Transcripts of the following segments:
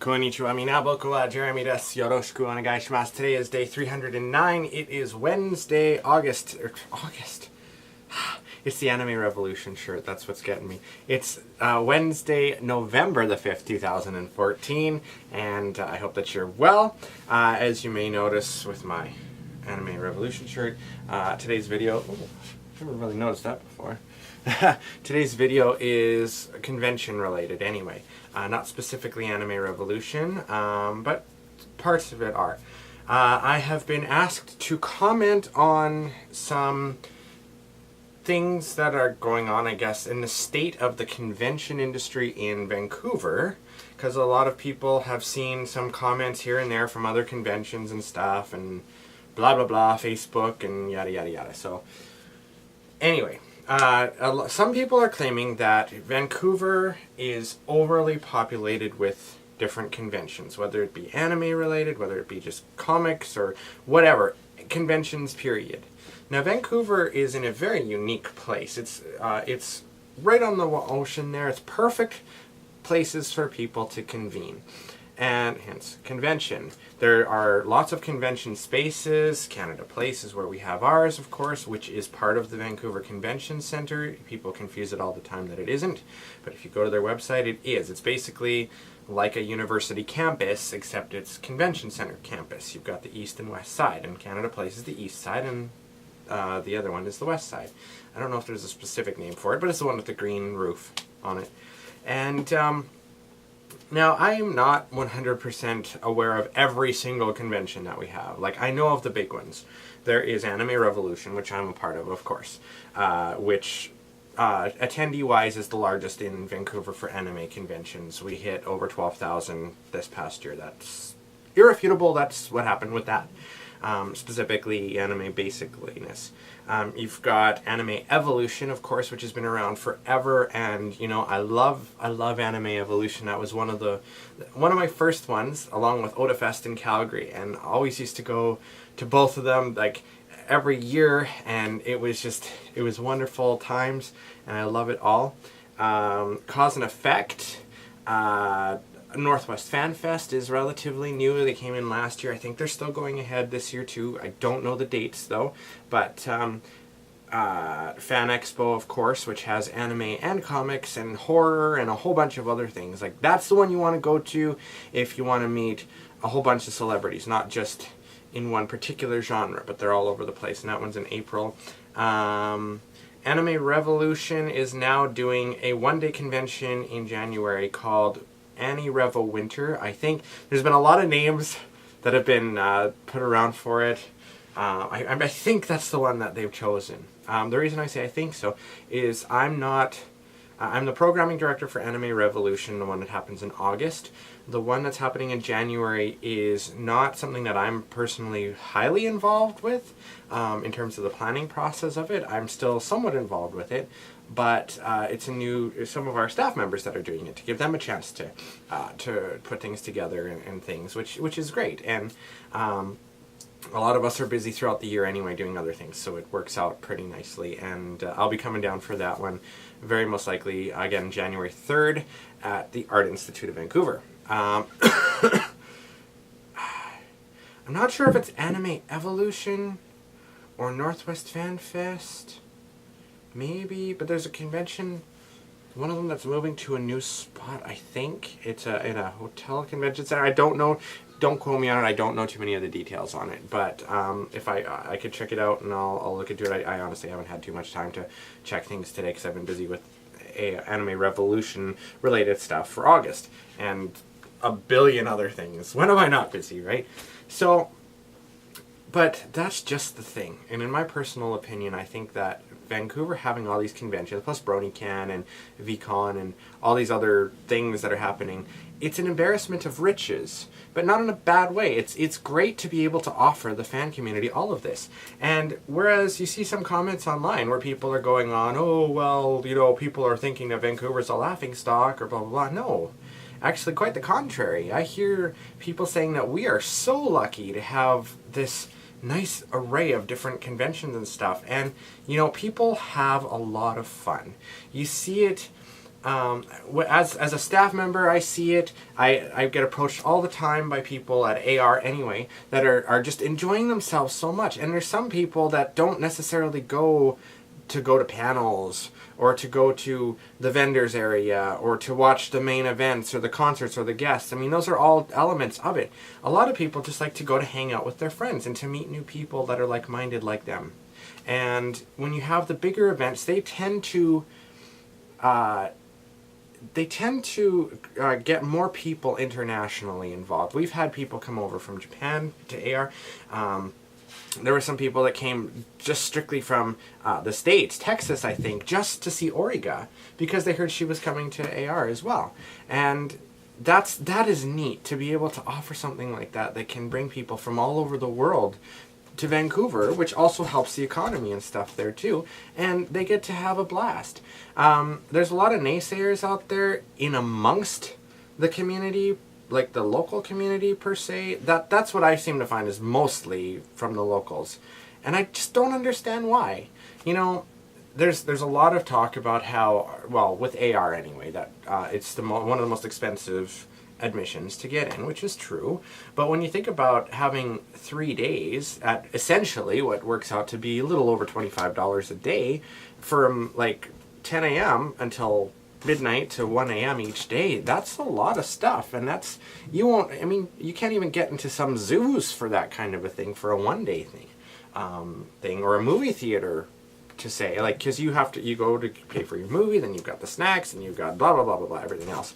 Konnichiwa minaboku wa Jeremy desu. Yoroshiku onegaishimasu. Today is day 309. It is Wednesday, August. It's the Anime Revolution shirt. That's what's getting me. It's Wednesday, November the 5th, 2014. And I hope that you're well. As you may notice with my Anime Revolution shirt, today's video... Ooh, I've never really noticed that before. Today's video is convention related anyway. Not specifically Anime Revolution, but parts of it are. I have been asked to comment on some things that are going on, I guess, in the state of the convention industry in Vancouver, because a lot of people have seen some comments here and there from other conventions and stuff, and blah blah blah, Facebook and yada yada yada. So anyway, some people are claiming that Vancouver is overly populated with different conventions, whether it be anime related, whether it be just comics or whatever, conventions period. Now Vancouver is in a very unique place. It's right on the ocean there. It's perfect places for people to convene, and hence convention. There are lots of convention spaces. Canada Place is where we have ours, of course, which is part of the Vancouver Convention Centre. People confuse it all the time that it isn't, but if you go to their website, it is. It's basically like a university campus, except it's convention centre campus. You've got the east and west side, and Canada Place is the east side, and the other one is the west side. I don't know if there's a specific name for it, but it's the one with the green roof on it. And now, I am not 100% aware of every single convention that we have. Like, I know of the big ones. There is Anime Revolution, which I'm a part of course, which attendee-wise is the largest in Vancouver for anime conventions. We hit over 12,000 this past year. That's irrefutable. That's what happened with that. Specifically Anime Basicness. You've got Anime Evolution, of course, which has been around forever, and you know, I love Anime Evolution. That was one of my first ones, along with Otafest in Calgary, and always used to go to both of them like every year, and it was wonderful times, and I love it all. Cause and Effect. Northwest Fan Fest is relatively new. They came in last year. I think they're still going ahead this year too. I don't know the dates though. But Fan Expo, of course, which has anime and comics and horror and a whole bunch of other things. Like, that's the one you want to go to if you want to meet a whole bunch of celebrities, not just in one particular genre, but they're all over the place. And that one's in April. Anime Revolution is now doing a one-day convention in January called Annie Revo Winter. I think there's been a lot of names that have been put around for it. I think that's the one that they've chosen. The reason I say I think so is I'm the programming director for Anime Revolution, the one that happens in August. The one that's happening in January is not something that I'm personally highly involved with in terms of the planning process of it. I'm still somewhat involved with it, but it's some of our staff members that are doing it, to give them a chance to put things together and things, which is great. And a lot of us are busy throughout the year anyway doing other things, so it works out pretty nicely. And I'll be coming down for that one very most likely, again, January 3rd at the Art Institute of Vancouver. I'm not sure if it's Anime Evolution or Northwest Fan Fest. Maybe, but there's a convention, one of them that's moving to a new spot, I think. It's in a hotel convention center. I don't know. Don't quote me on it. I don't know too many of the details on it. But if I could check it out and I'll look into it. I honestly haven't had too much time to check things today because I've been busy with Anime Revolution related stuff for August and a billion other things. When am I not busy, right? So, but that's just the thing. And in my personal opinion, I think that Vancouver having all these conventions, plus BronyCon and VCon and all these other things that are happening, it's an embarrassment of riches, but not in a bad way. It's great to be able to offer the fan community all of this. And whereas you see some comments online where people are going on, oh, well, you know, people are thinking that Vancouver's a laughingstock or blah, blah, blah. No. Actually, quite the contrary. I hear people saying that we are so lucky to have this nice array of different conventions and stuff, and you know, people have a lot of fun. You see it as a staff member, I see it. I get approached all the time by people at AR anyway that are just enjoying themselves so much. And there's some people that don't necessarily go to panels or to go to the vendors area or to watch the main events or the concerts or the guests. I mean, those are all elements of it. A lot of people just like to go to hang out with their friends and to meet new people that are like-minded like them. And when you have the bigger events, they tend to get more people internationally involved. We've had people come over from Japan to AR. There were some people that came just strictly from the States, Texas, I think, just to see Origa because they heard she was coming to AR as well. And that is neat to be able to offer something like that that can bring people from all over the world to Vancouver, which also helps the economy and stuff there too, and they get to have a blast. There's a lot of naysayers out there in amongst the community, like the local community per se. That's what I seem to find is mostly from the locals, and I just don't understand why. You know, there's a lot of talk about how, well, with AR anyway, that it's one of the most expensive admissions to get in, which is true. But when you think about having 3 days at essentially what works out to be a little over $25 a day from like 10 a.m. until midnight to 1 a.m. each day, that's a lot of stuff. And you can't even get into some zoos for that kind of a thing for a 1-day thing or a movie theater to say, like, because you go to pay for your movie, then you've got the snacks and you've got blah blah blah blah blah, everything else.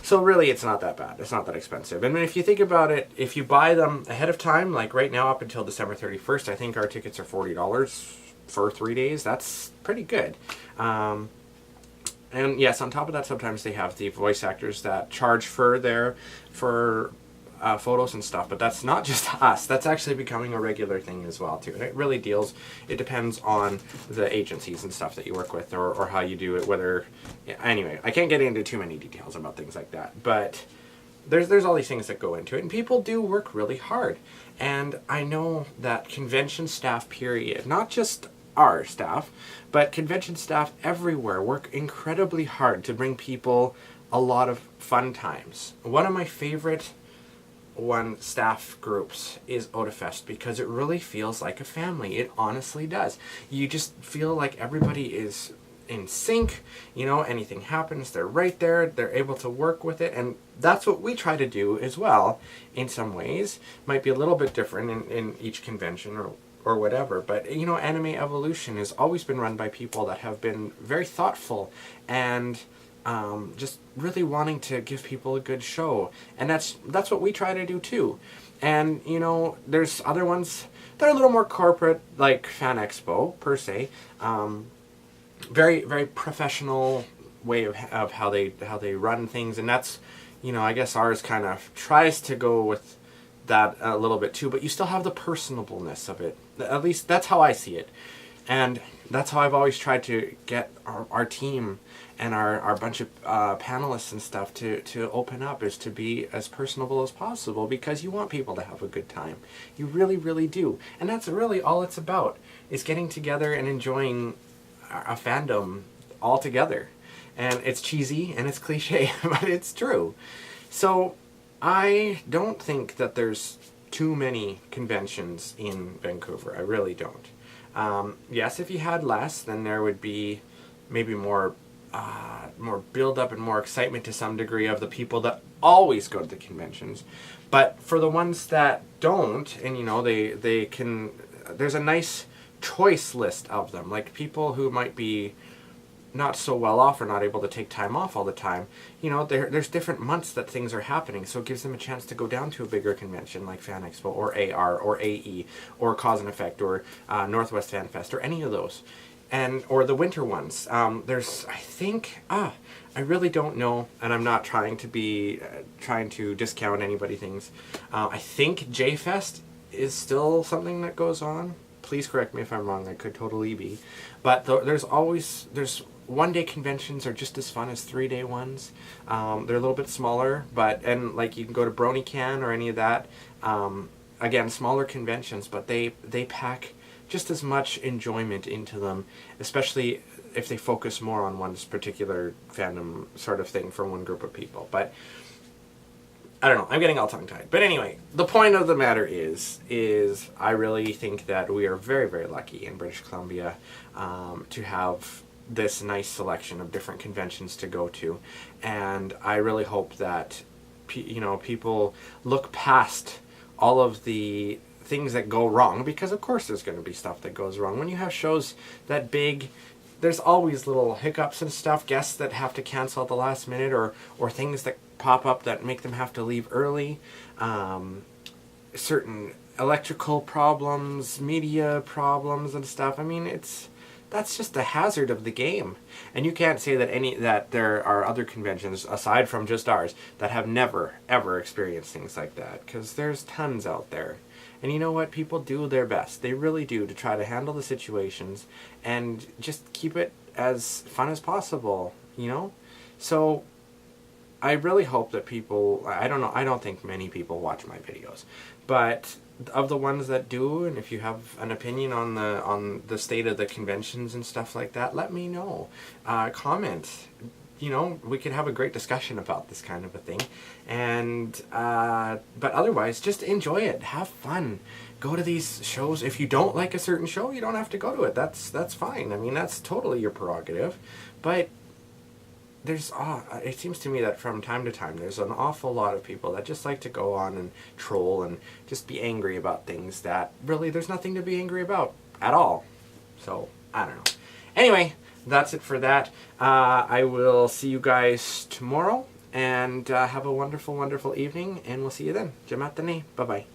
So really, it's not that bad. It's not that expensive. I mean, if you think about it, if you buy them ahead of time, like right now up until December 31st, I think our tickets are $40 for 3 days. That's pretty good. And yes, on top of that, sometimes they have the voice actors that charge for photos and stuff, but that's not just us. That's actually becoming a regular thing as well too. And it depends on the agencies and stuff that you work with or how you do it, anyway, I can't get into too many details about things like that, but there's all these things that go into it, and people do work really hard. And I know that convention staff, period, not just our staff, but convention staff everywhere work incredibly hard to bring people a lot of fun times. One of my favorite staff groups is Otafest because it really feels like a family. It honestly does. You just feel like everybody is in sync. You know, anything happens, they're right there. They're able to work with it, and that's what we try to do as well. In some ways, might be a little bit different in each convention or whatever. But you know, Anime Evolution has always been run by people that have been very thoughtful and just really wanting to give people a good show, and that's what we try to do too. And you know, there's other ones that are a little more corporate, like Fan Expo per se. Very very professional way of how they run things, and that's, you know, I guess ours kind of tries to go with that a little bit too. But you still have the personableness of it. At least that's how I see it, and that's how I've always tried to get our team and our bunch of panelists and stuff to open up, is to be as personable as possible, because you want people to have a good time. You really, really do. And that's really all it's about, is getting together and enjoying a fandom all together. And it's cheesy and it's cliche, but it's true. So I don't think that there's too many conventions in Vancouver. I really don't. Yes, if you had less, then there would be maybe more build up and more excitement to some degree of the people that always go to the conventions. But for the ones that don't, and you know, they can, there's a nice choice list of them, like people who might be not so well off or not able to take time off all the time. You know, there's different months that things are happening, so it gives them a chance to go down to a bigger convention like Fan Expo or AR or AE or Cause and Effect or Northwest Fan Fest or any of those. Or the winter ones. There's, I think, I really don't know, and I'm not trying to discount anybody things. I think J-Fest is still something that goes on. Please correct me if I'm wrong, I could totally be. But there's 1-day conventions are just as fun as 3-day ones. They're a little bit smaller, and like you can go to BronyCon or any of that. Again, smaller conventions, but they pack just as much enjoyment into them, especially if they focus more on one particular fandom sort of thing from one group of people. But I don't know, I'm getting all tongue-tied. But anyway, the point of the matter is I really think that we are very, very lucky in British Columbia to have this nice selection of different conventions to go to. And I really hope that people look past all of the things that go wrong, because of course there's going to be stuff that goes wrong. When you have shows that big, there's always little hiccups and stuff, guests that have to cancel at the last minute, or things that pop up that make them have to leave early, certain electrical problems, media problems and stuff. I mean, that's just the hazard of the game. And you can't say that there are other conventions aside from just ours that have never ever experienced things like that, because there's tons out there. And you know what? People do their best. They really do, to try to handle the situations and just keep it as fun as possible, So I really hope that people, I don't think many people watch my videos, but of the ones that do, and if you have an opinion on the state of the conventions and stuff like that, let me know. Comment. We could have a great discussion about this kind of a thing. And but otherwise, just enjoy it. Have fun. Go to these shows. If you don't like a certain show, you don't have to go to it. That's fine. I mean, that's totally your prerogative. But it seems to me that from time to time there's an awful lot of people that just like to go on and troll and just be angry about things that really there's nothing to be angry about at all. So, I don't know. Anyway, that's it for that. I will see you guys tomorrow, and have a wonderful, wonderful evening, and we'll see you then. Bye-bye.